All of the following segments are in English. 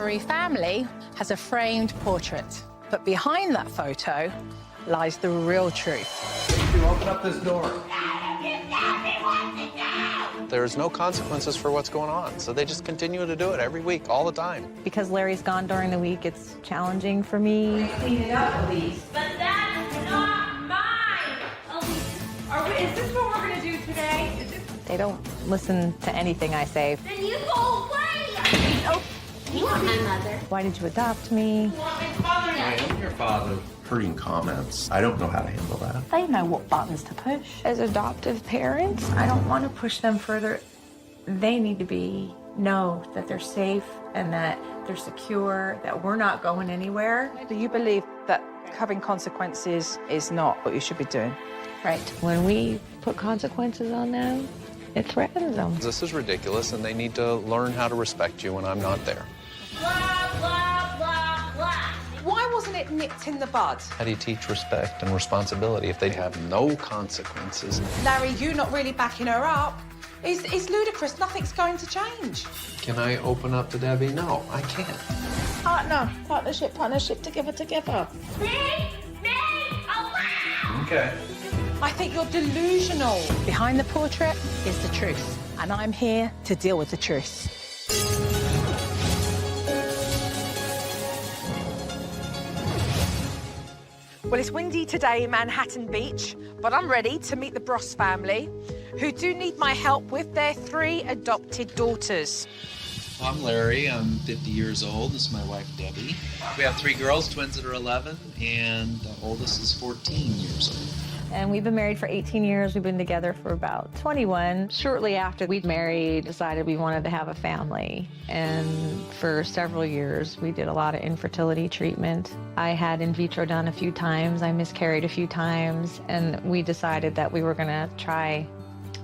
every family has a framed portrait. But behind that photo lies the real truth. You open up this door. There's no consequences for what's going on, so they just continue to do it every week, all the time. Because Larry's gone during the week, it's challenging for me. Clean it up, Elise. But that's not mine, Elise. Is this what we're gonna do today? They don't listen to anything I say. Then you go away! Oh, you want my mother? Why did you adopt me? You want my father now? I am your father. Hurting comments. I don't know how to handle that. They know what buttons to push. As adoptive parents, I don't want to push them further. They need to know that they're safe and that they're secure, that we're not going anywhere. Do you believe that having consequences is not what you should be doing? Right. When we put consequences on them, it threatens them. This is ridiculous, and they need to learn how to respect you when I'm not there. Blah, blah, blah, blah. Why wasn't it nipped in the bud? How do you teach respect and responsibility if they have no consequences? Larry, you not really backing her up is ludicrous. Nothing's going to change. Can I open up to Debbie? No, I can't. Partnership, together. Me, allow! Okay. I think you're delusional. Behind the portrait is the truth, and I'm here to deal with the truth. Well, it's windy today in Manhattan Beach, but I'm ready to meet the Bross family, who do need my help with their 3 adopted daughters. I'm Larry. I'm 50 years old. This is my wife, Debbie. We have 3 girls, twins that are 11, and the oldest is 14 years old. And we've been married for 18 years. We've been together for about 21. Shortly after we married, decided we wanted to have a family. And for several years, we did a lot of infertility treatment. I had in vitro done a few times. I miscarried a few times. And we decided that we were going to try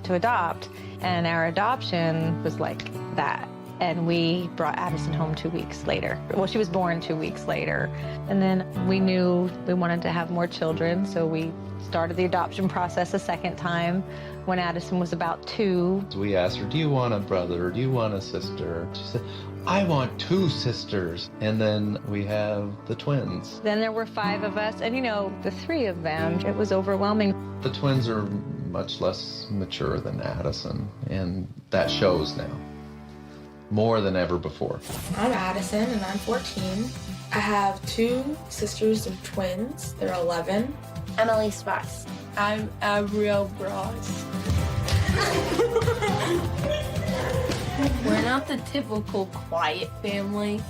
to adopt. And our adoption was like that. And we brought Addison home 2 weeks later. Well, she was born 2 weeks later. And then we knew we wanted to have more children, so we started the adoption process a second time when Addison was about 2. We asked her, do you want a brother or do you want a sister? She said, I want 2 sisters. And then we have the twins. Then there were 5 of us, and you know, the 3 of them, it was overwhelming. The twins are much less mature than Addison, and that shows now. More than ever before. I'm Addison, and I'm 14. I have 2 sisters and twins. They're 11. I'm O.S.WithJoFrost. I'm a real Bross. We're not the typical quiet family.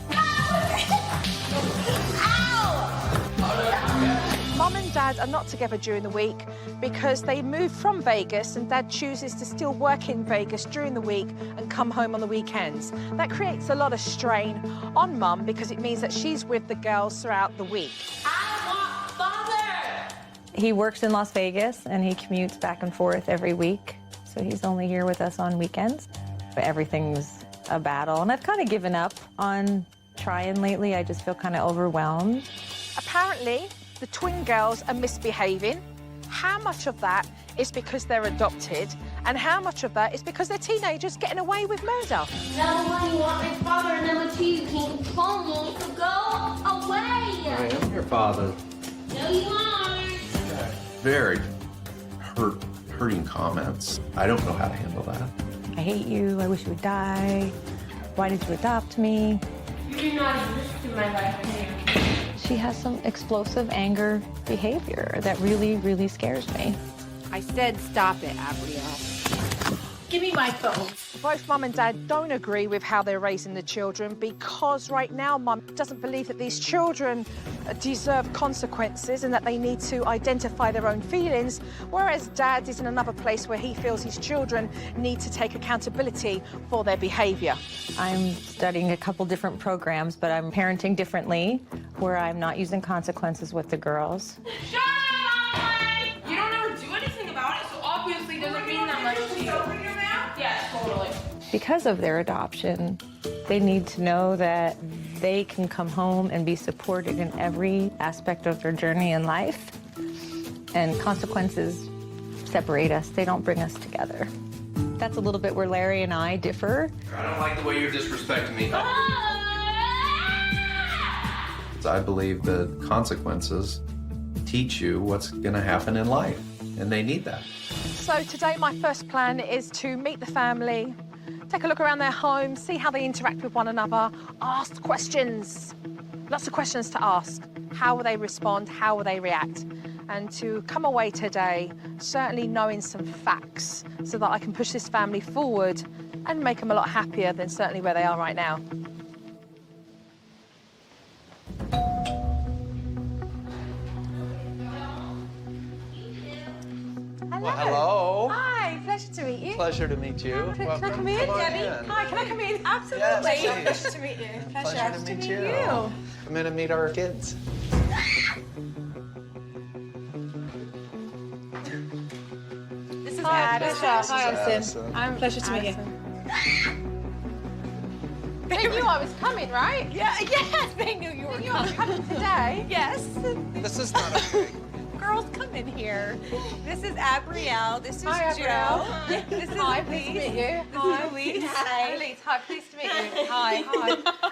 Mum and Dad are not together during the week because they moved from Vegas and Dad chooses to still work in Vegas during the week and come home on the weekends. That creates a lot of strain on Mum because it means that she's with the girls throughout the week. I want father! He works in Las Vegas, and he commutes back and forth every week, so he's only here with us on weekends. But everything's a battle, and I've kind of given up on trying lately. I just feel kind of overwhelmed. Apparently, the twin girls are misbehaving. How much of that is because they're adopted, and how much of that is because they're teenagers getting away with murder? Number 1, you want my father, and number 2, you can't control me, so go away! I am your father. No, you aren't. Very hurting comments. I don't know how to handle that. I hate you, I wish you would die. Why did you adopt me? You do not exist in my life anymore. She has some explosive anger behavior that really, really scares me. I said stop it, Abrielle. Give me my phone. Both Mum and Dad don't agree with how they're raising the children because right now Mum doesn't believe that these children deserve consequences and that they need to identify their own feelings, whereas Dad is in another place where he feels his children need to take accountability for their behavior. I'm studying a couple different programs, but I'm parenting differently, where I'm not using consequences with the girls. Shut up! You don't ever do anything about it, so obviously doesn't mean that much to you. Open your mouth? Yeah, totally. Because of their adoption, they need to know that they can come home and be supported in every aspect of their journey in life. And consequences separate us. They don't bring us together. That's a little bit where Larry and I differ. I don't like the way you're disrespecting me. Ah! I believe the consequences teach you what's going to happen in life, and they need that. So today my first plan is to meet the family, take a look around their home, see how they interact with one another, ask questions. Lots of questions to ask. How will they respond? How will they react? And to come away today certainly knowing some facts so that I can push this family forward and make them a lot happier than certainly where they are right now. Well, hello. Hi, pleasure to meet you. Pleasure to meet you. Can I come in, on Debbie? in. Hi, can I come in? Absolutely. Yes, please. Pleasure to meet you. Pleasure to meet you. Come in and meet our kids. This is Hi, Addison. pleasure. Hi, Addison. Addison. Pleasure to meet you. They knew I was coming, right? Yes, they knew you were They knew I was coming today. Yes. This is not okay. Girls, come in here. This is Abrielle. This is Hi, Joe. Abrielle. This is Hi, pleased to meet you. Hi, Elise. Hi, Elise. Hi, pleased to meet you. Hi.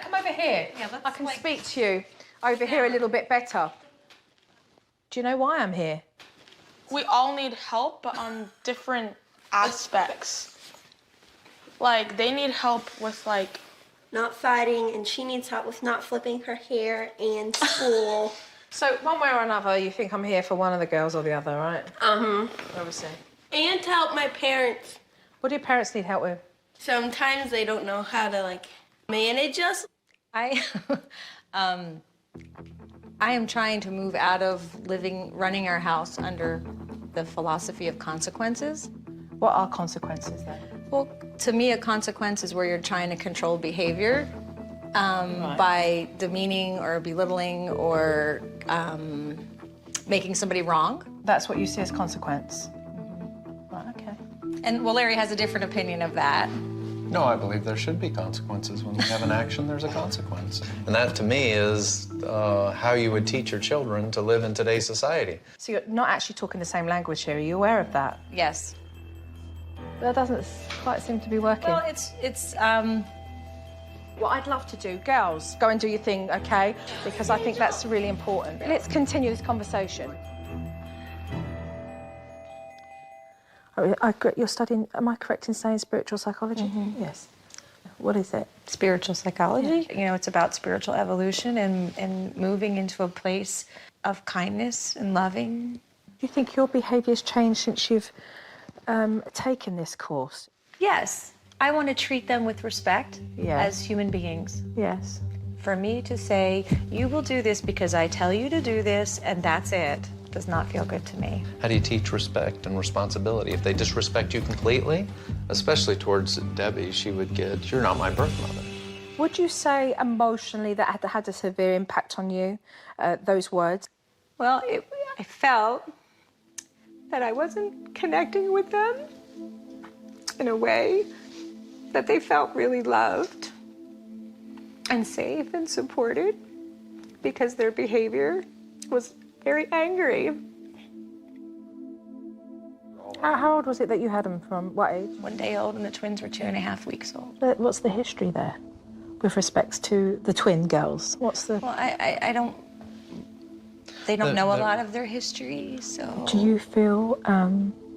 Come over here. Yeah, let's I can like- speak to you over here a little bit better. Do you know why I'm here? We all need help, but on different aspects. Like, they need help with, like, not fighting, and she needs help with not flipping her hair and school. So one way or another, you think I'm here for one of the girls or the other, right? Obviously. And to help my parents. What do your parents need help with? Sometimes they don't know how to, like, manage us. I am trying to move out of running our house under the philosophy of consequences. What are consequences then? Well, to me, a consequence is where you're trying to control behavior by demeaning or belittling or making somebody wrong. That's what you see as consequence. Right, okay. And well, Larry has a different opinion of that. No, I believe there should be consequences. When we have an action, there's a consequence. And that, to me, is how you would teach your children to live in today's society. So you're not actually talking the same language here. Are you aware of that? Yes. That doesn't quite seem to be working. Well, it's What I'd love to do, girls, go and do your thing, okay? Because I think that's really important. Let's continue this conversation. You're studying, am I correct in saying spiritual psychology? Yes. What is it? spiritual psychology. You know, it's about spiritual evolution and moving into a place of kindness and loving. Do you think your behaviour's changed since you've taken this course? Yes. I want to treat them with respect Yes. as human beings. Yes. For me to say, you will do this because I tell you to do this, and that's it, does not feel good to me. How do you teach respect and responsibility? If they disrespect you completely, especially towards Debbie, she would get, you're not my birth mother. Would you say emotionally that had a severe impact on you, those words? Well, I felt that I wasn't connecting with them in a way that they felt really loved and safe and supported because their behavior was very angry. How old was it that you had them from? What age? 1 day old, and the twins were 2.5 weeks old. What's the history there with respects to the twin girls? What's the... Well, I don't... They don't know a lot of their history, so... Do you feel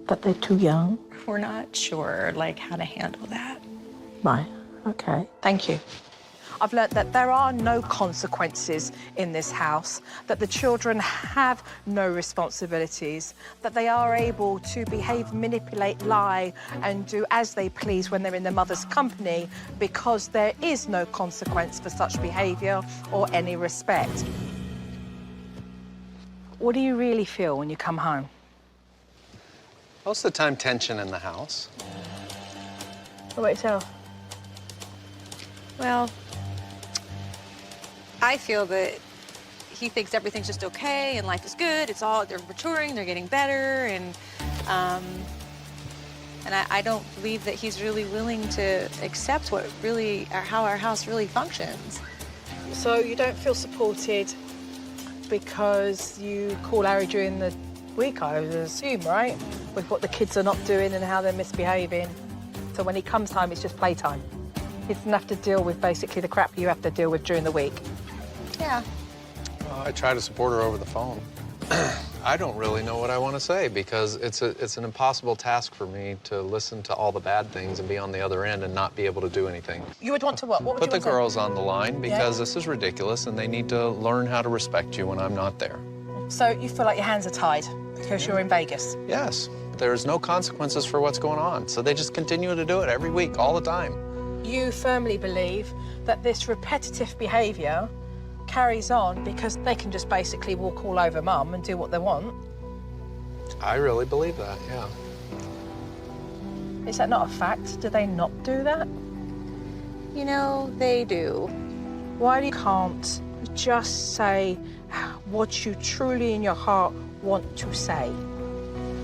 that they're too young? We're not sure, like, how to handle that. Right, okay. Thank you. I've learnt that there are no consequences in this house, that the children have no responsibilities, that they are able to behave, manipulate, lie, and do as they please when they're in their mother's company because there is no consequence for such behaviour or any respect. What do you really feel when you come home? Most of the time, tension in the house. What about yourself? Well, I feel that he thinks everything's just okay and life is good. It's all, they're maturing, they're getting better, and I don't believe that he's really willing to accept what really, how our house really functions. So you don't feel supported because you call Harry during the week, I would assume, right? With what the kids are not doing and how they're misbehaving. So when he comes home, it's just playtime. He doesn't have to deal with basically the crap you have to deal with during the week. Yeah. I try to support her over the phone. I don't really know what I want to say because it's an impossible task for me to listen to all the bad things and be on the other end and not be able to do anything. You would want to what? What would Put you the want girls on the line because this is ridiculous and they need to learn how to respect you when I'm not there. to... So you feel like your hands are tied because you're in Vegas? Yes, there's no consequences for what's going on, so they just continue to do it every week, all the time. You firmly believe that this repetitive behaviour carries on because they can just basically walk all over Mum and do what they want? I really believe that, yeah. Is that not a fact? Do they not do that? You know, they do. Why you can't just say what you truly in your heart want to say?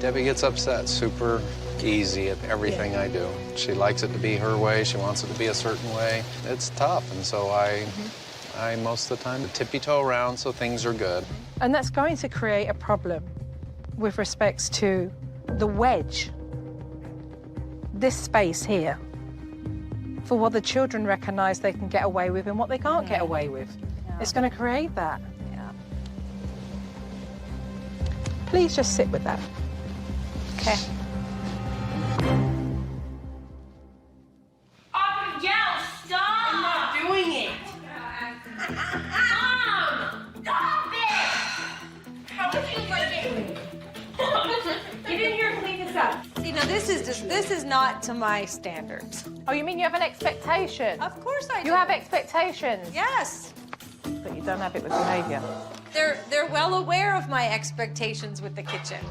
Debbie gets upset super easy at everything I do. She likes it to be her way. She wants it to be a certain way. It's tough, and so I most of the time tippy-toe around so things are good. And that's going to create a problem with respects to the wedge, this space here, for what the children recognise they can get away with and what they can't get away with. Yeah. It's going to create that. Yeah. Please just sit with that. Okay. Stop! I'm not doing it. Mom! Stop it! How would you like it? Get in here and clean this up. See, now this is not to my standards. Oh, you mean you have an expectation? Of course I do. You have expectations? Yes. But you don't have it with behaviour. They're well aware of my expectations with the kitchen.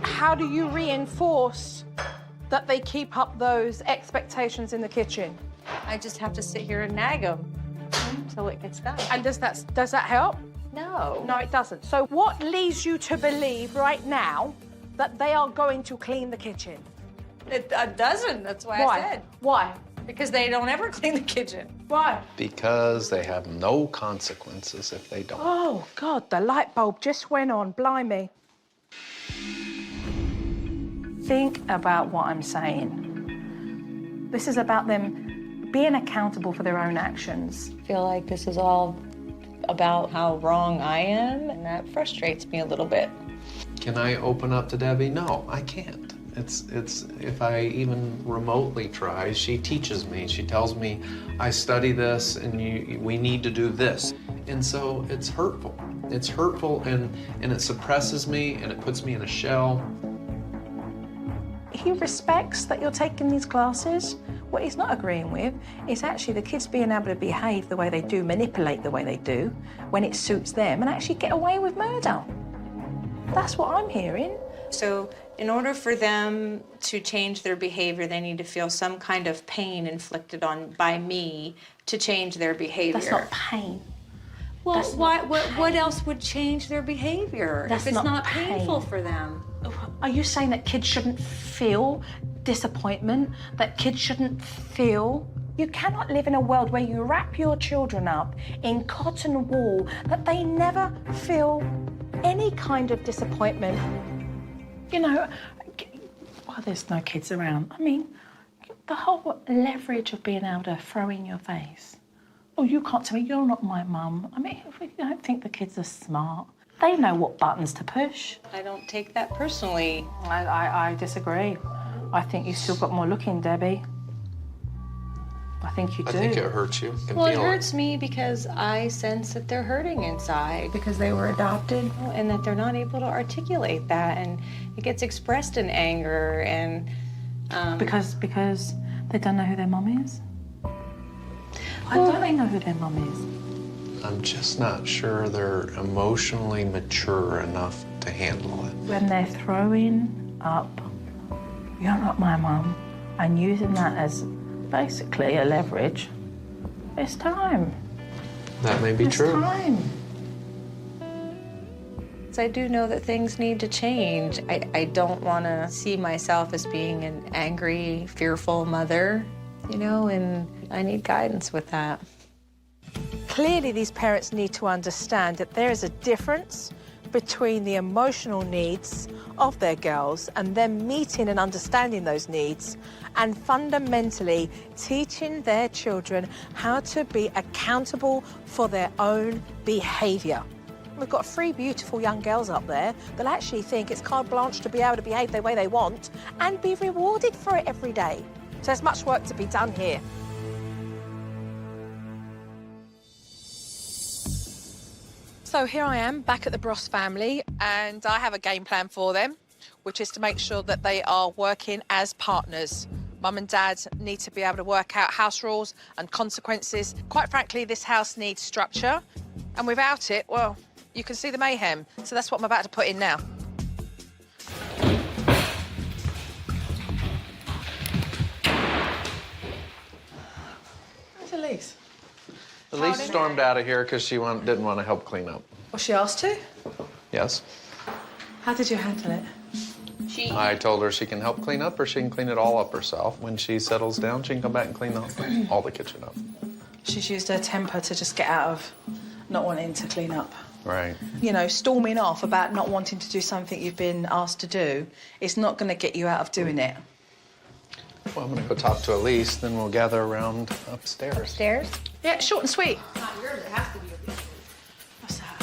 How do you reinforce that they keep up those expectations in the kitchen? I just have to sit here and nag them until it gets done. And does that help? No. No, it doesn't. So what leads you to believe right now that they are going to clean the kitchen? It doesn't. That's why I said. Why? Because they don't ever clean the kitchen. Why? Because they have no consequences if they don't. Oh, God, the light bulb just went on. Blimey. Think about what I'm saying. This is about them being accountable for their own actions. I feel like this is all about how wrong I am, and that frustrates me a little bit. Can I open up to Debbie? No, I can't. It's if I even remotely try, she teaches me. She tells me, I study this and we need to do this. And so it's hurtful. It's hurtful and it suppresses me and it puts me in a shell. He respects that you're taking these classes. What he's not agreeing with is actually the kids being able to behave the way they do, manipulate the way they do, when it suits them, and actually get away with murder. That's what I'm hearing. So in order for them to change their behavior, they need to feel some kind of pain inflicted by me to change their behavior. That's not pain. Well, That's what else would change their behavior That's if it's not pain. painful for them? Are you saying that kids shouldn't feel disappointment, that kids shouldn't feel? You cannot live in a world where you wrap your children up in cotton wool, that they never feel any kind of disappointment. You know, well, there's no kids around. I mean, the whole leverage of being able to throw in your face. Oh, you can't tell me you're not my mum. I mean, I don't think the kids are smart. They know what buttons to push. I don't take that personally. I disagree. I think you've still got more looking, Debbie. I think you do. I think it hurts you. Well, it hurts me because I sense that they're hurting inside because they were adopted and that they're not able to articulate that, and it gets expressed in anger and because they don't know who their mum is. Why don't they know who their mum is? I'm just not sure they're emotionally mature enough to handle it. When they're throwing up, you're not my mum, and using that as basically a leverage, it's time. That may be true. It's time. I do know that things need to change. I don't want to see myself as being an angry, fearful mother, you know, and I need guidance with that. Clearly, these parents need to understand that there is a difference between the emotional needs of their girls and them meeting and understanding those needs and fundamentally teaching their children how to be accountable for their own behaviour. We've got 3 beautiful young girls up there that actually think it's carte blanche to be able to behave the way they want and be rewarded for it every day. So there's much work to be done here. So here I am back at the Bross family, and I have a game plan for them, which is to make sure that they are working as partners. Mum and Dad need to be able to work out house rules and consequences. Quite frankly, this house needs structure, and without it, well, you can see the mayhem. So that's what I'm about to put in now. How's Elise? Elise stormed out of here because she didn't want to help clean up. Was she asked to? Yes. How did you handle it? I told her she can help clean up or she can clean it all up herself. When she settles down, she can come back and clean all the kitchen up. She's used her temper to just get out of not wanting to clean up. Right. You know, storming off about not wanting to do something you've been asked to do is not going to get you out of doing it. Well, I'm going to go talk to Elise, then we'll gather around upstairs. Upstairs? Yeah, short and sweet. Not yours, it has to be yours. What's that?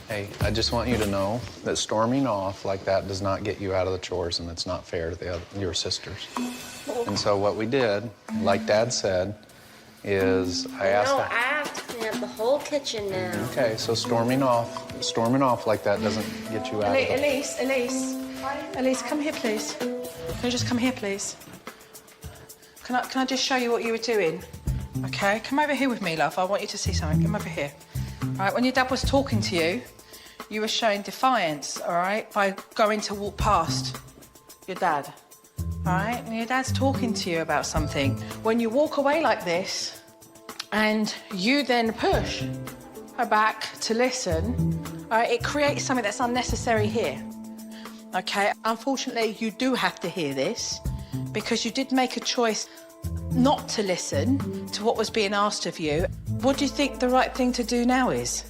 Hey, I just want you to know that storming off like that does not get you out of the chores, and it's not fair to your sisters. And so what we did, like Dad said, is I asked No, her. I have to clean up the whole kitchen now. Okay, so storming off like that doesn't get you out of the... Elise, come here, please. Can you just come here, please? Can I just show you what you were doing? Okay, come over here with me, love. I want you to see something. Come over here. All right, when your dad was talking to you, you were showing defiance, all right, by going to walk past your dad. All right, when your dad's talking to you about something, when you walk away like this and you then push her back to listen, all right, it creates something that's unnecessary here. Okay, unfortunately, you do have to hear this because you did make a choice not to listen to what was being asked of you. What do you think the right thing to do now is?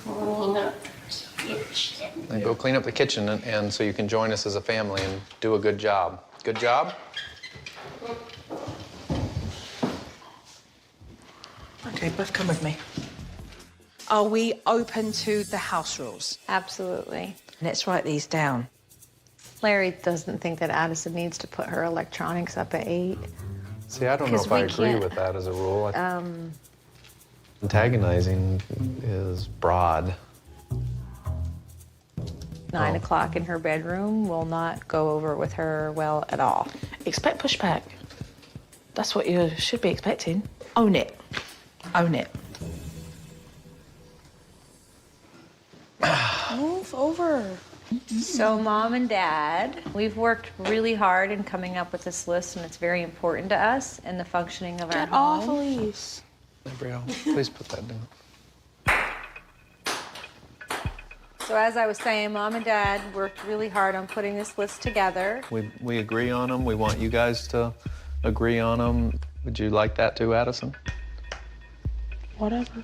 Clean up the kitchen. And go clean up the kitchen, and so you can join us as a family and do a good job. Good job? Okay, both come with me. Are we open to the house rules? Absolutely. Let's write these down. Larry doesn't think that Addison needs to put her electronics up at 8. See, I don't know 'Cause if I we agree can't- with that as a rule. Antagonizing is broad. 9 o'clock in her bedroom will not go over with her well at all. Expect pushback. That's what you should be expecting. Own it. Own it. Move over. So Mom and Dad, we've worked really hard in coming up with this list, and it's very important to us and the functioning of our Get off, home. Elise. Gabrielle, please put that down. So as I was saying, Mom and Dad worked really hard on putting this list together. We agree on them. We want you guys to agree on them. Would you like that too, Addison? Whatever.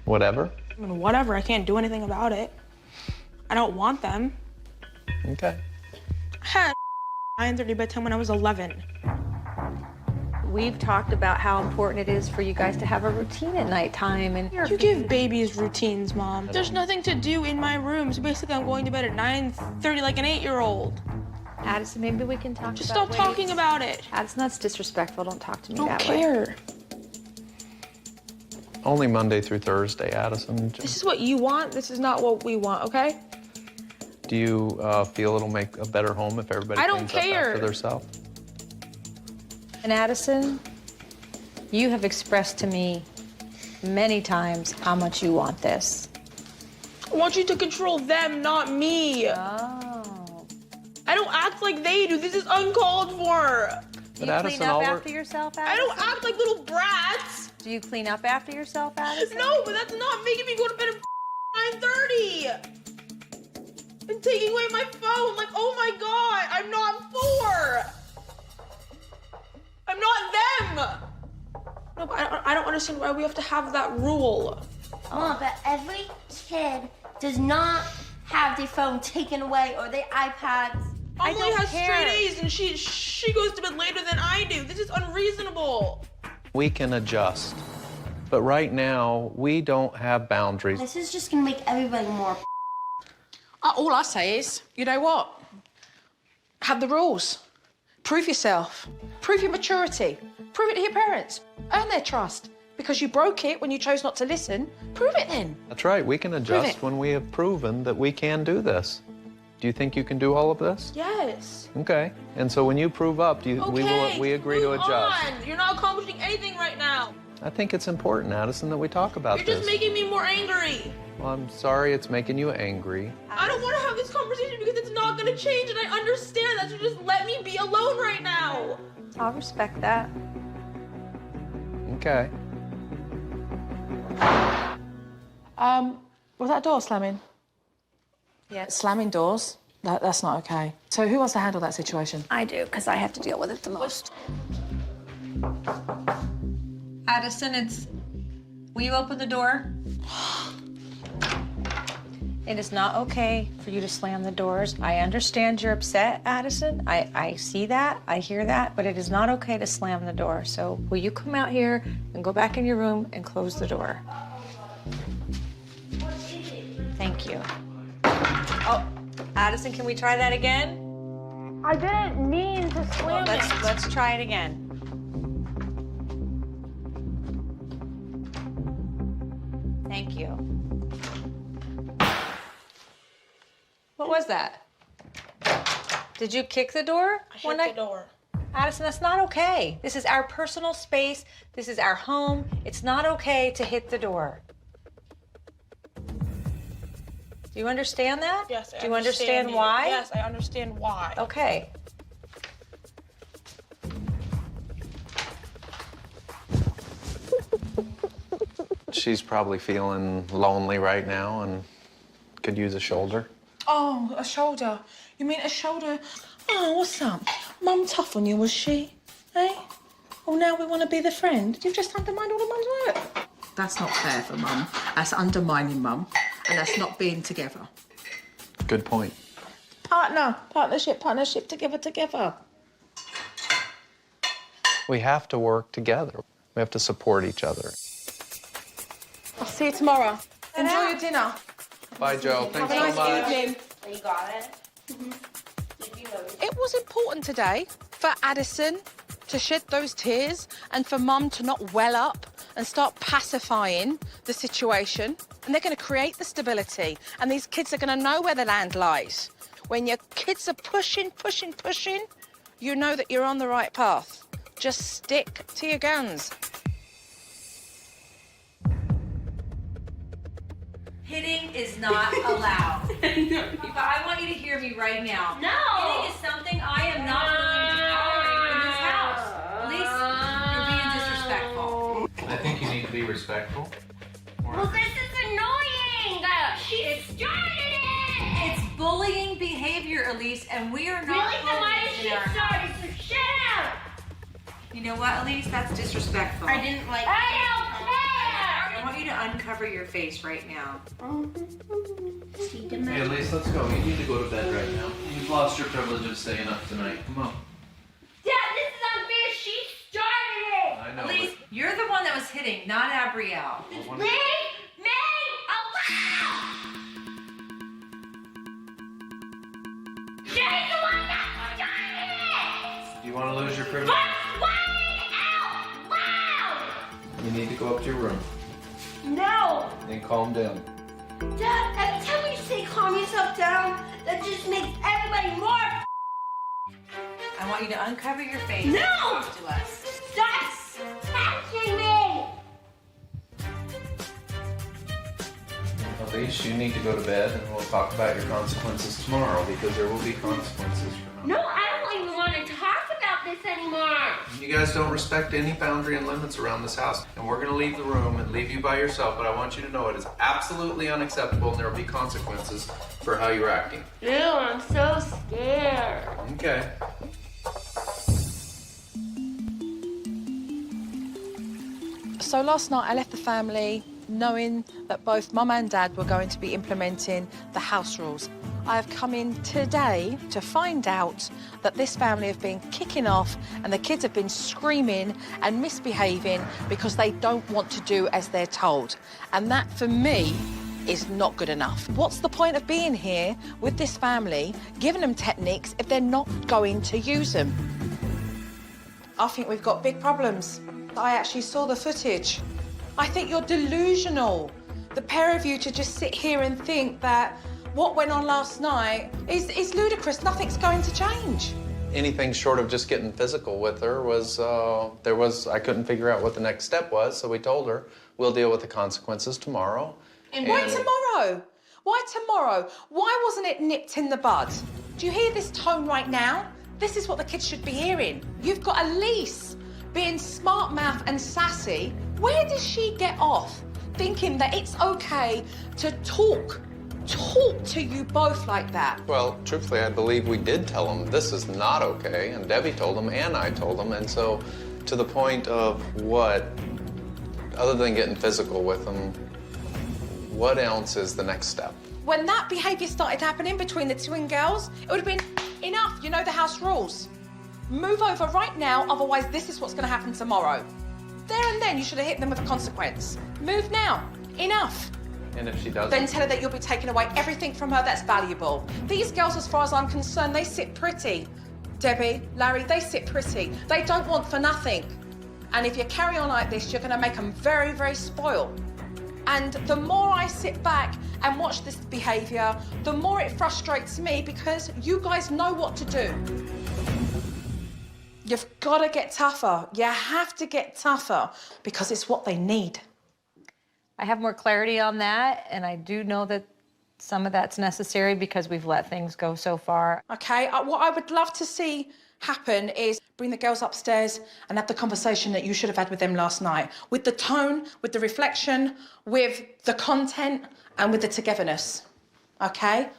Whatever? I mean, whatever. I can't do anything about it. I don't want them. Okay. I had 9:30 bedtime when I was 11. We've talked about how important it is for you guys to have a routine at nighttime. And You give babies routines, Mom. There's nothing to do in my room, so basically I'm going to bed at 9:30 like an 8-year-old. Addison, maybe we can talk Just about stop talking ways. about it. Addison, that's disrespectful. Don't talk to me I that don't way. care. Only Monday through Thursday, Addison. This is what you want. This is not what we want, okay? Do you feel it'll make a better home if everybody I don't cleans up care. after themselves? And Addison, you have expressed to me many times how much you want this. I want you to control them, not me. Oh. I don't act like they do. This is uncalled for. Do you clean up after yourself, Addison? I don't act like little brats. Do you clean up after yourself, Addison? No, but that's not making me go to bed at 9:30. And taking away my phone. Like, oh my God, I'm not 4. I'm not them. No, but I don't understand why we have to have that rule. Oh, but every kid does not have their phone taken away or their iPads. Emily has straight A's and she goes to bed later than I do. This is unreasonable. We can adjust. But right now, we don't have boundaries. This is just gonna make everybody more. All I say is, you know what? Have the rules. Prove yourself. Prove your maturity. Prove it to your parents. Earn their trust. Because you broke it when you chose not to listen. Prove it then. That's right, we can adjust when we have proven that we can do this. Do you think you can do all of this? Yes. Okay. And so when you prove up, we agree to adjust. On. You're not accomplishing anything right now. I think it's important, Addison, that we talk about You're this. just making me more angry. Well, I'm sorry it's making you angry. I don't want to have this conversation because it's not going to change, and I understand that. So just let me be alone right now. I'll respect that. Okay. Was that door slamming? Yeah. Slamming doors? That's not okay. So who wants to handle that situation? I do, because I have to deal with it the most. Addison, will you open the door? It is not okay for you to slam the doors. I understand you're upset, Addison. I see that, I hear that, but it is not okay to slam the door. So will you come out here and go back in your room and close the door? Thank you. Oh, Addison, can we try that again? I didn't mean to slam it. Let's try it again. Thank you. What was that? Did you kick the door? I hit the door. Addison, that's not okay. This is our personal space. This is our home. It's not okay to hit the door. Do you understand that? Yes, I Do you understand why? Yes, I understand why. Okay. She's probably feeling lonely right now and could use a shoulder. Oh, a shoulder. You mean a shoulder? Oh, what's up? Mum tough on you, was she? Eh? Oh, now we want to be the friend? You've just undermined all of Mum's work. That's not fair for Mum. That's undermining Mum, and that's not being together. Good point. Partnership, together. We have to work together. We have to support each other. I'll see you tomorrow. Enjoy your dinner. Bye, Joe. Thanks so Have a nice much. evening. You got it? It was important today for Addison to shed those tears and for Mum to not well up and start pacifying the situation. And they're going to create the stability. And these kids are going to know where the land lies. When your kids are pushing, you know that you're on the right path. Just stick to your guns. Hitting is not allowed. I want you to hear me right now. No. Hitting is something I am not willing to tolerate in this house. Elise, you're being disrespectful. I think you need to be respectful. Well, this is annoying. She started it. It's bullying behavior, Elise, and we are not Really? Then why did bullies she in our start house. it? So shut up. You know what, Elise? That's disrespectful. I didn't like it. I don't care. I want you to uncover your face right now. Hey, Elise, let's go. You need to go to bed right now. You've lost your privilege of staying up tonight. Come on. Dad, this is unfair. She started it. I know. Elise, you're the one that was hitting, not Abrielle. Me? Allow. She's the one that started it. Do you want to lose your privilege? But out loud. You need to go up to your room. No. Then calm down. Dad, every time you say calm yourself down, that just makes everybody more. I want you to uncover your face. No! And talk to us. Stop touching me. Elise, you need to go to bed and we'll talk about your consequences tomorrow because there will be consequences for No, I don't even want to talk about this anymore. You guys don't respect any boundary and limits around this house. And we're going to leave the room and leave you by yourself, but I want you to know it is absolutely unacceptable and there will be consequences for how you're acting. Ew, I'm so scared. Okay. So last night I left the family knowing that both Mum and Dad were going to be implementing the house rules. I've come in today to find out that this family have been kicking off and the kids have been screaming and misbehaving because they don't want to do as they're told. And that, for me, is not good enough. What's the point of being here with this family, giving them techniques if they're not going to use them? I think we've got big problems. I actually saw the footage. I think you're delusional. The pair of you to just sit here and think that what went on last night is ludicrous. Nothing's going to change. Anything short of just getting physical with her was, I couldn't figure out what the next step was, so we told her, we'll deal with the consequences tomorrow. And why tomorrow? Why tomorrow? Why wasn't it nipped in the bud? Do you hear this tone right now? This is what the kids should be hearing. You've got Elise being smart mouth and sassy. Where does she get off thinking that it's okay to talk to you both like that? Well, truthfully, I believe we did tell them this is not okay, and Debbie told them, and I told them, and so to the point of what, other than getting physical with them, what else is the next step? When that behaviour started happening between the twin girls, it would have been enough. You know the house rules. Move over right now, otherwise this is what's going to happen tomorrow. There and then, you should have hit them with a consequence. Move now. Enough. And if she doesn't? Then tell her that you'll be taking away everything from her that's valuable. These girls, as far as I'm concerned, they sit pretty. Debbie, Larry, they sit pretty. They don't want for nothing. And if you carry on like this, you're going to make them very, very spoiled. And the more I sit back and watch this behaviour, the more it frustrates me because you guys know what to do. You've got to get tougher. You have to get tougher because it's what they need. I have more clarity on that, and I do know that some of that's necessary because we've let things go so far. Okay, what I would love to see happen is bring the girls upstairs and have the conversation that you should have had with them last night. With the tone, with the reflection, with the content, and with the togetherness. Okay?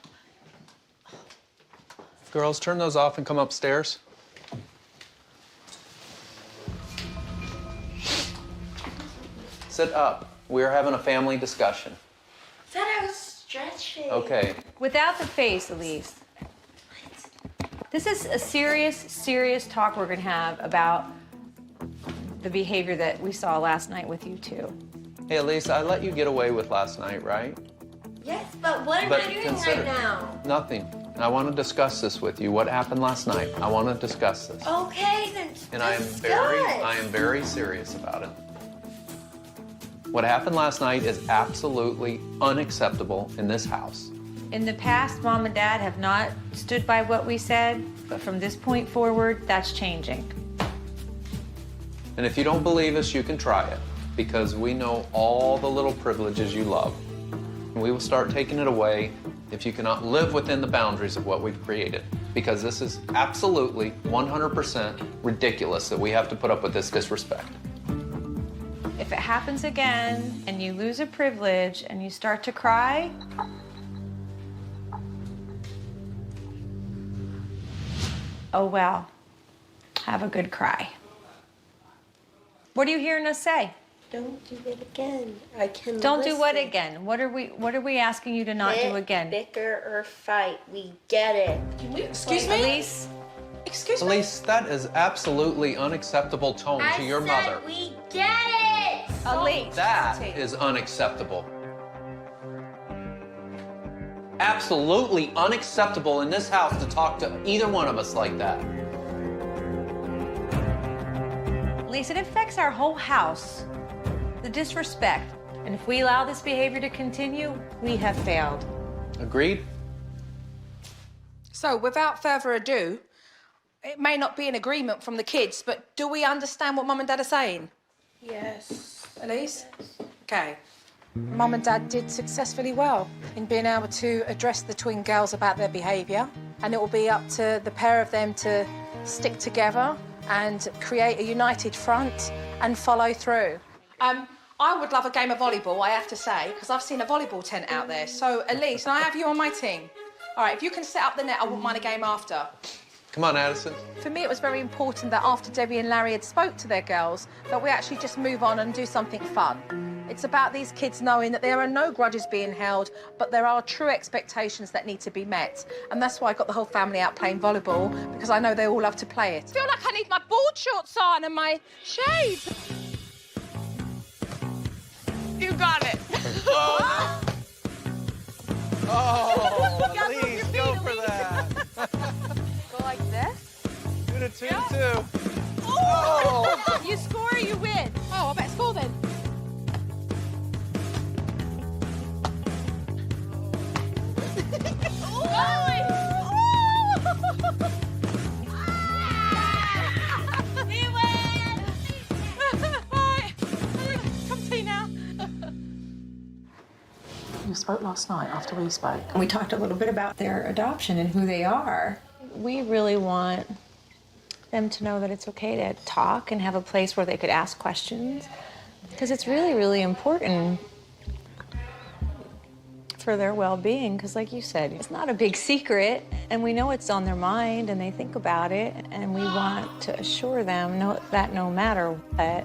Girls, turn those off and come upstairs. Sit up. We're having a family discussion. Said I was stretching. Okay. Without the face, Elise. This is a serious, serious talk we're gonna have about the behavior that we saw last night with you two. Hey, Elise, I let you get away with last night, right? Yes, but what am I doing right now? Nothing. I want to discuss this with you. What happened last night? I want to discuss this. Okay, then And I am very serious about it. What happened last night is absolutely unacceptable in this house. In the past, Mom and Dad have not stood by what we said, but from this point forward, that's changing. And if you don't believe us, you can try it, because we know all the little privileges you love. And we will start taking it away if you cannot live within the boundaries of what we've created, because this is absolutely 100% ridiculous that we have to put up with this disrespect. If it happens again and you lose a privilege and you start to cry, oh well, have a good cry. What are you hearing us say? Don't do it again. I can Don't do what listen. again? What are we asking you to not do again? Bicker or fight. We get it. Excuse me? Elise? Excuse me? Elise, that is absolutely unacceptable tone to your mother. We get it. Elise. That is unacceptable. Absolutely unacceptable in this house to talk to either one of us like that. Elise, it affects our whole house. The disrespect. And if we allow this behavior to continue, we have failed. Agreed? So, without further ado, it may not be an agreement from the kids, but do we understand what Mum and Dad are saying? Yes. Elise? Okay. Mum and Dad did successfully well in being able to address the twin girls about their behaviour, and it will be up to the pair of them to stick together and create a united front and follow through. I would love a game of volleyball, I have to say, because I've seen a volleyball tent out there. So, Elise, can I have you on my team? All right, if you can set up the net, I wouldn't mind a game after. Come on, Addison. For me, it was very important that after Debbie and Larry had spoke to their girls, that we actually just move on and do something fun. It's about these kids knowing that there are no grudges being held, but there are true expectations that need to be met. And that's why I got the whole family out playing volleyball, because I know they all love to play it. I feel like I need my board shorts on and my shades. You got it. Oh, please go for that. Go like this. Do the 2-2. Oh! You score or you win. Oh, I better score then. He wins! Right. Come to you now. You spoke last night after we spoke. We talked a little bit about their adoption and who they are. We really want them to know that it's okay to talk and have a place where they could ask questions, because it's really, really important for their well-being, because like you said, it's not a big secret, and we know it's on their mind and they think about it, and we want to assure them that no matter what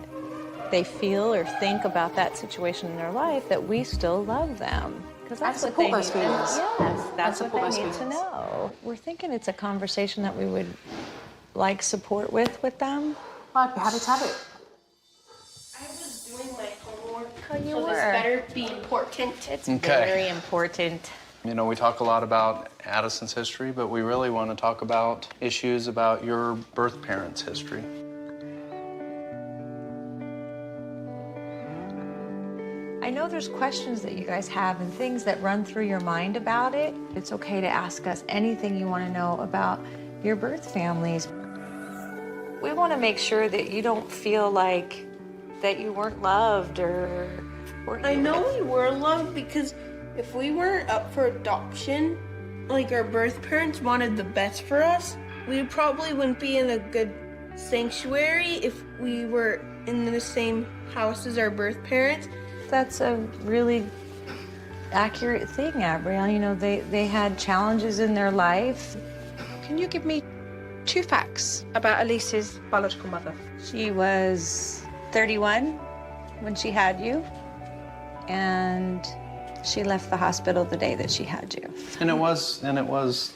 they feel or think about that situation in their life, that we still love them. Because that's what they need to know. Yes, that's what they need to know. We're thinking it's a conversation that we would like support with them. I'd be happy to have it. I was doing my homework, You so were. this better be important. It's Okay. very important. You know, we talk a lot about Addison's history, but we really want to talk about issues about your birth parents' history. I know there's questions that you guys have and things that run through your mind about it. It's okay to ask us anything you want to know about your birth families. We want to make sure that you don't feel like that you weren't loved or... I know we were loved, because if we weren't up for adoption, like our birth parents wanted the best for us, we probably wouldn't be in a good sanctuary if we were in the same house as our birth parents. That's a really accurate thing, Abrielle. You know, they had challenges in their life. Can you give me 2 facts about Elise's biological mother? She was 31 when she had you, and she left the hospital the day that she had you. And it was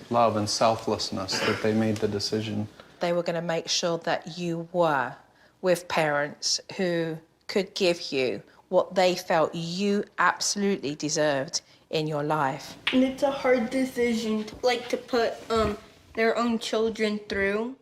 love and selflessness that they made the decision. They were going to make sure that you were with parents who could give you what they felt you absolutely deserved in your life. And it's a hard decision to put their own children through.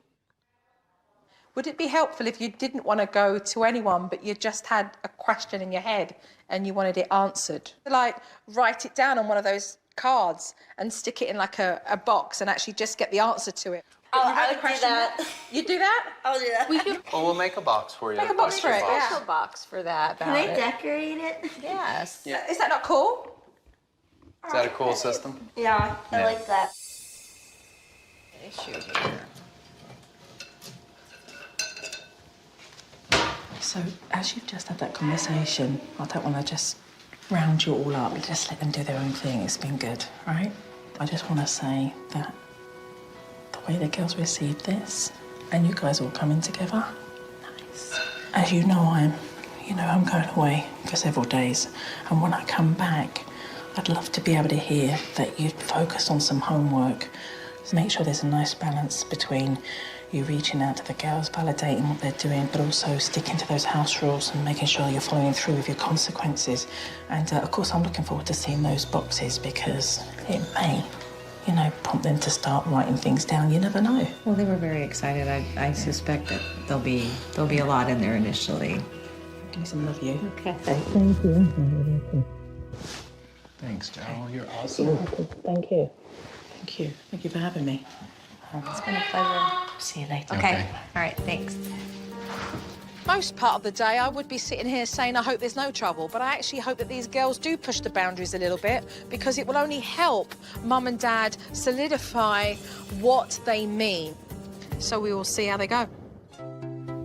Would it be helpful if you didn't want to go to anyone, but you just had a question in your head and you wanted it answered? Like, write it down on one of those cards and stick it in like a box and actually just get the answer to it. I would do that. You do that? I'll do that. Well, we'll make a box for you. Make a box for it, yeah. Special box for that. Can I decorate it? Yes. Yeah. Is that not cool? Is that a cool system? Yeah, I Yeah. like that. Issue here. So, as you've just had that conversation, I don't want to just round you all up. Just let them do their own thing. It's been good, right? I just want to say that the way the girls received this, and you guys all coming together, nice. As you know, I'm going away for several days, and when I come back, I'd love to be able to hear that you'd focus on some homework. So make sure there's a nice balance between you reaching out to the girls, validating what they're doing, but also sticking to those house rules and making sure you're following through with your consequences. And of course, I'm looking forward to seeing those boxes, because it may, prompt them to start writing things down. You never know. Well, they were very excited. I suspect that there'll be a lot in there initially. Give me some love, you. Okay. Thank you. Thanks, Daryl. You're awesome. Thank you. Thank you. Thank you for having me. It's been a pleasure. See you later. Okay. All right, thanks. Most part of the day, I would be sitting here saying, I hope there's no trouble, but I actually hope that these girls do push the boundaries a little bit, because it will only help Mum and Dad solidify what they mean. So we will see how they go.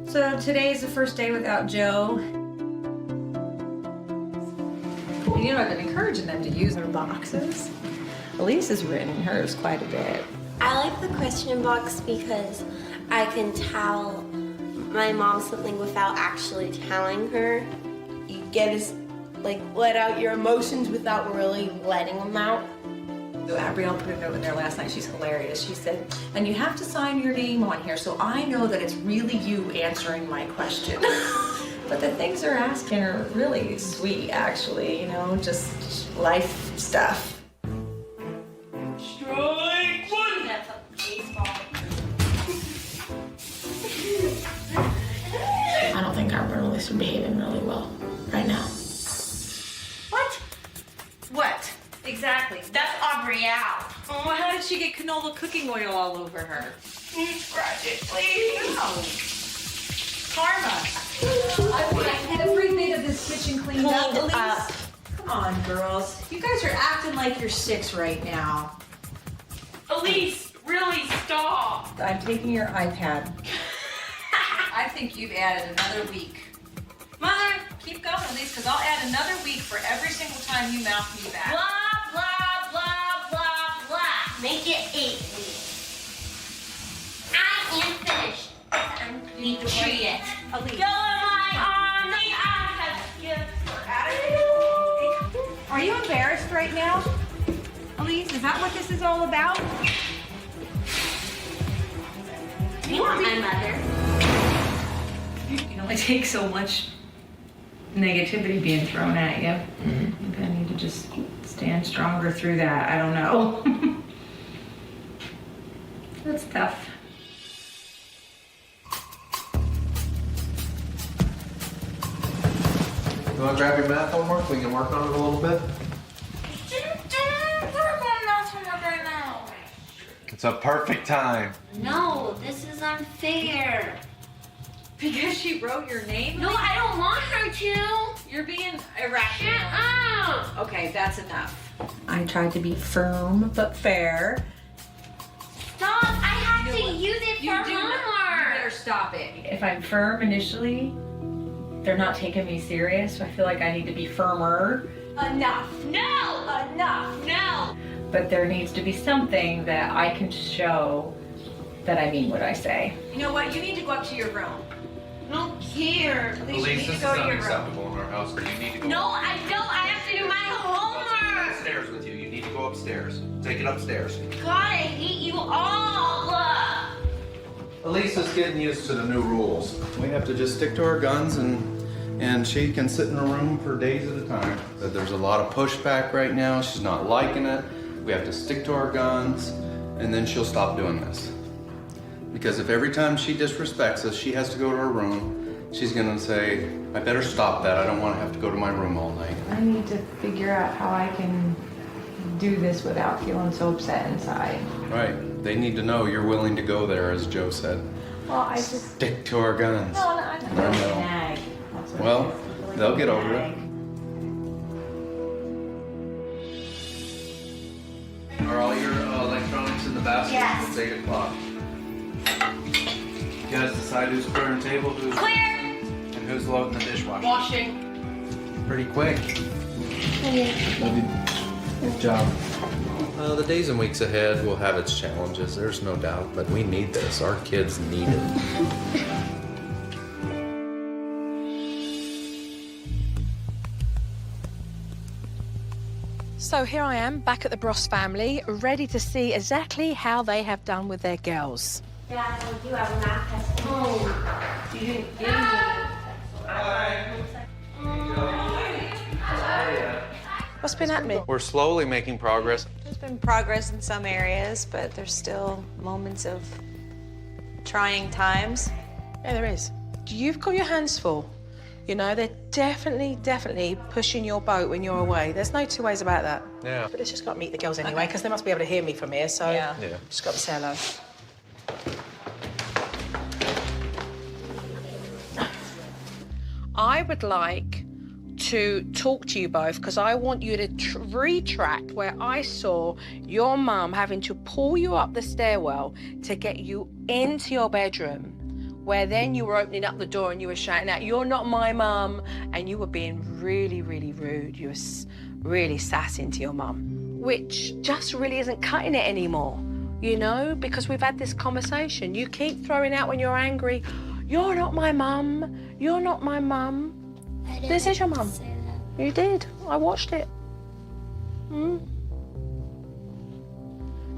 So today is the first day without Joe. You know, I've been encouraging them to use their boxes. Elise has written hers quite a bit. I like the question box because I can tell my mom something without actually telling her. You get like let out your emotions without really letting them out. So Abrielle put a note in there last night. She's hilarious. She said, and you have to sign your name on here so I know that it's really you answering my question. But the things they're asking are really sweet, actually, you know, just life stuff. Strike one! That's a baseball. I don't think our Unruly are behaving really well right now. What? What? Exactly. That's Abrielle. Oh, how did she get canola cooking oil all over her? Can you scratch it, please? No. Karma. I want every bit of this kitchen cleaned up. Come on, girls. You guys are acting like you're 6 right now. Elise, really stop. I'm taking your iPad. I think you've added another week. Mother, keep going, Elise, because I'll add another week for every single time you mouth me back. Blah, blah, blah, blah, blah. Make it 8 weeks. I am finished. Need to treat it. Elise. Go on my arm. The eye has Are you embarrassed right now? Elise, is that what this is all about? You want my mother? You can only take so much negativity being thrown at you. I think I need to just stand stronger through that. I don't know. That's tough. You want to grab your math homework? We can work on it a little bit. Don't work on math homework right now. It's a perfect time. No, this is unfair. Because she wrote your name? No, I don't want her to. You're being irrational. Shut up. Okay, that's enough. I tried to be firm but fair. Stop. I have to use it for You homework. better stop it. If I'm firm initially, they're not taking me serious, so I feel like I need to be firmer. Enough. No. Enough. No. But there needs to be something that I can show that I mean what I say. You know what? You need to go up to your room. I don't care. Elise, this is unacceptable in our house. You need to go. No, I don't. I have to do my homework. Upstairs with you. You need to go upstairs. Take it upstairs. God, I hate you all. Elisa's getting used to the new rules. We have to just stick to our guns and she can sit in a room for days at a time. But there's a lot of pushback right now. She's not liking it. We have to stick to our guns and then she'll stop doing this. Because if every time she disrespects us, she has to go to her room, she's gonna say, I better stop that. I don't wanna have to go to my room all night. I need to figure out how I can do this without feeling so upset inside. Right, they need to know you're willing to go there, as Joe said. Well, I just... Stick to our guns. No, I'm I not know. nag. That's what Well, it is. Like they'll a get over nag. it. Are all your electronics in the basket? Yes. It's 8 o'clock. You guys decide who's clearing the table, who's Clear. and who's loading the dishwasher. Washing. Pretty quick. Good job. The days and weeks ahead will have its challenges, there's no doubt, but we need this. Our kids need it. So here I am, back at the Bross family, ready to see exactly how they have done with their girls. Dad, I told you I will not test home. You didn't give What's been happening? We're slowly making progress. There's been progress in some areas, but there's still moments of trying times. Yeah, there is. You've got your hands full. You know, they're definitely pushing your boat when you're away. There's no two ways about that. Yeah. But it's just got to meet the girls anyway, because they must be able to hear me from here, so Yeah. just got to say hello. I would like to talk to you both because I want you to retract where I saw your mum having to pull you up the stairwell to get you into your bedroom, where then you were opening up the door and you were shouting out, "You're not my mum," and you were being really rude. You were really sassing to your mum, which just really isn't cutting it anymore, you know, because we've had this conversation. You keep throwing out when you're angry, "You're not my mum, you're not my mum." This is your mum. You did. I watched it.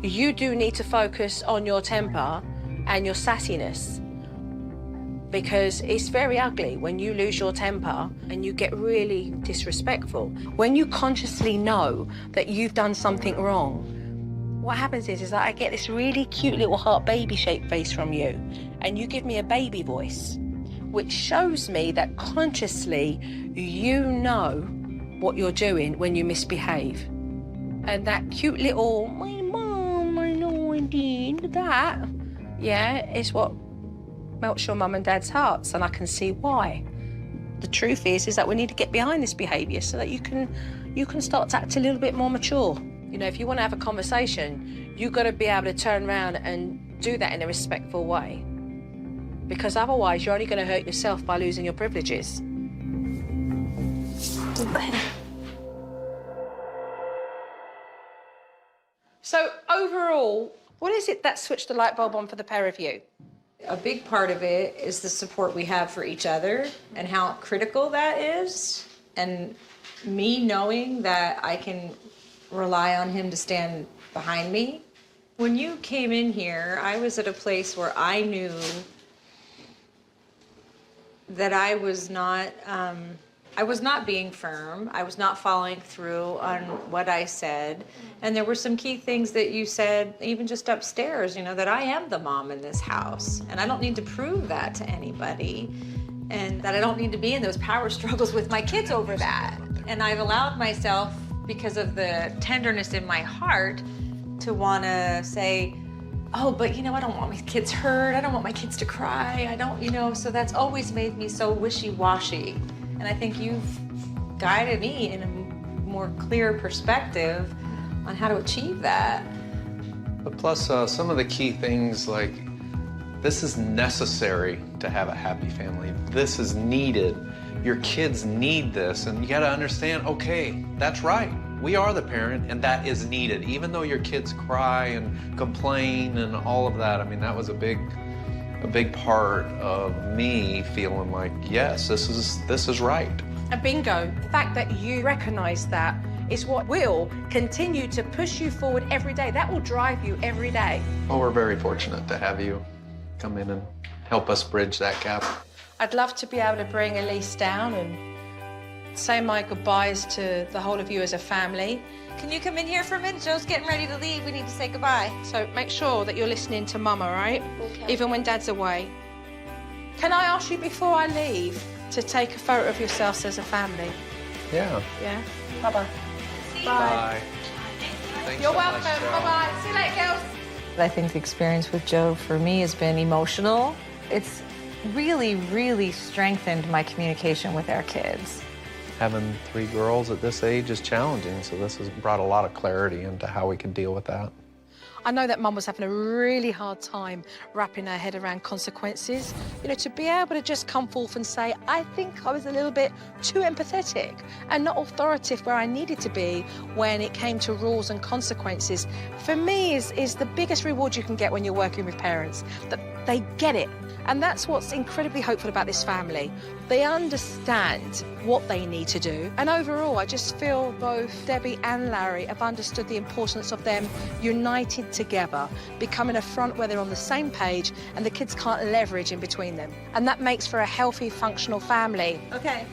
You do need to focus on your temper and your sassiness, because it's very ugly when you lose your temper and you get really disrespectful. When you consciously know that you've done something wrong, what happens is that I get this really cute little heart baby-shaped face from you, and you give me a baby voice, which shows me that consciously you know what you're doing when you misbehave. And that cute little, my mom, I know I did, that, yeah, is what melts your mum and dad's hearts, and I can see why. The truth is that we need to get behind this behaviour so that you can start to act a little bit more mature. You know, if you want to have a conversation, you've got to be able to turn around and do that in a respectful way, because otherwise you're only going to hurt yourself by losing your privileges. So overall, what is it that switched the light bulb on for the pair of you? A big part of it is the support we have for each other and how critical that is, and me knowing that I can rely on him to stand behind me. When you came in here, I was at a place where I knew that I was not being firm. I was not following through on what I said. And there were some key things that you said, even just upstairs, you know, that I am the mom in this house. And I don't need to prove that to anybody. And that I don't need to be in those power struggles with my kids over that. And I've allowed myself, because of the tenderness in my heart, to want to say, oh, but you know, I don't want my kids hurt. I don't want my kids to cry. I don't, you know, so that's always made me so wishy-washy. And I think you've guided me in a more clear perspective on how to achieve that. But plus, some of the key things, like, this is necessary to have a happy family. This is needed. Your kids need this, and you gotta understand, okay, that's right. We are the parent, and that is needed. Even though your kids cry and complain and all of that, I mean, that was a big part of me feeling like, yes, this is right. And bingo, the fact that you recognise that is what will continue to push you forward every day. That will drive you every day. Well, we're very fortunate to have you come in and help us bridge that gap. I'd love to be able to bring Elise down and say my goodbyes to the whole of you as a family. Can you come in here for a minute? Joe's getting ready to leave. We need to say goodbye. So make sure that you're listening to Mum, all right? Okay. Even when Dad's away. Can I ask you before I leave to take a photo of yourselves as a family? Yeah. Yeah? Bye-bye. Bye. Thanks You're so much, welcome. Joe. Bye-bye. See you later, girls. I think the experience with Joe for me has been emotional. It's really, really strengthened my communication with our kids. Having 3 girls at this age is challenging, so this has brought a lot of clarity into how we can deal with that. I know that Mum was having a really hard time wrapping her head around consequences. You know, to be able to just come forth and say, I think I was a little bit too empathetic and not authoritative where I needed to be when it came to rules and consequences, for me is the biggest reward you can get when you're working with parents, that they get it. And that's what's incredibly hopeful about this family. They understand what they need to do. And overall, I just feel both Debbie and Larry have understood the importance of them united together, becoming a front where they're on the same page and the kids can't leverage in between them. And that makes for a healthy, functional family. Okay.